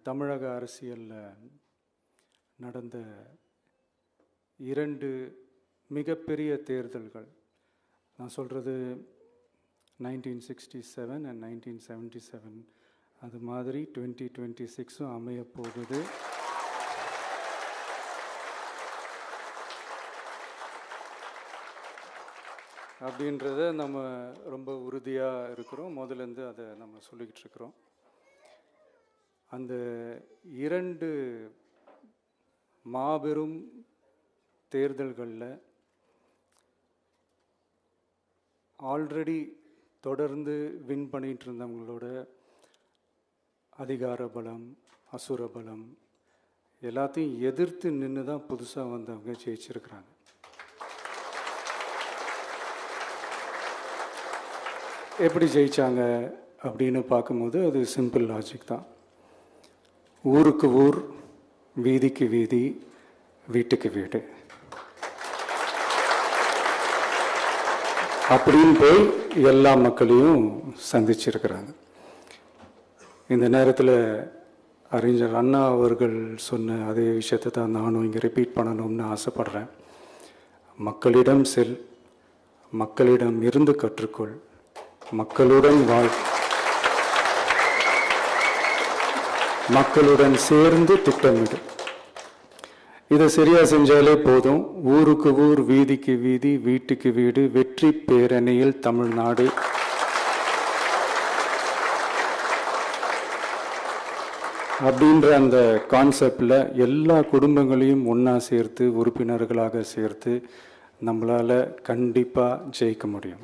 தமிழக அரசியலில் நடந்த 2 மிகப்பெரிய தேர்தல்கள், நான் சொல்கிறது 1967 and 1977, அது மாதிரி 2026 அமைய போகுது. அப்படின்றத நம்ம ரொம்ப உறுதியாக இருக்கிறோம். முதலேருந்து அதை நம்ம சொல்லிக்கிட்டு இருக்கிறோம். அந்த 2 மாபெரும் தேர்தல்களில் ஆல்ரெடி தொடர்ந்து வின் பண்ணிகிட்டு இருந்தவங்களோட அதிகார பலம், அசுர பலம் எல்லாத்தையும் எதிர்த்து நின்று தான் புதுசாக வந்தவங்க ஜெயிச்சிருக்கிறாங்க. எப்படி ஜெயித்தாங்க அப்படின்னு பார்க்கும்போது அது சிம்பிள் லாஜிக் தான். ஊருக்கு ஊர், வீதிக்கு வீதி, வீட்டுக்கு வீடு அப்படின்னு போய் எல்லா மக்களையும் சந்திச்சிருக்கிறாங்க. இந்த நேரத்தில் அறிஞர் அண்ணா அவர்கள் சொன்ன அதே விஷயத்தை தான் நானும் இங்கே ரிப்பீட் பண்ணணும்னு ஆசைப்படுறேன். மக்களிடம் செல், மக்களிடம் இருந்து கற்றுக்கொள், மக்களுடன் வாழ், மக்களுடன் சேர்ந்து திட்டமிடு. இதை சரியாக செஞ்சாலே போதும். ஊருக்கு ஊர், வீதிக்கு வீதி, வீட்டுக்கு வீடு, வெற்றி பேரணியில் தமிழ்நாடு. அப்படின்ற அந்த கான்செப்டில் எல்லா குடும்பங்களையும் ஒன்றா சேர்த்து, உறுப்பினர்களாக சேர்த்து நம்மளால் கண்டிப்பாக ஜெயிக்க முடியும்.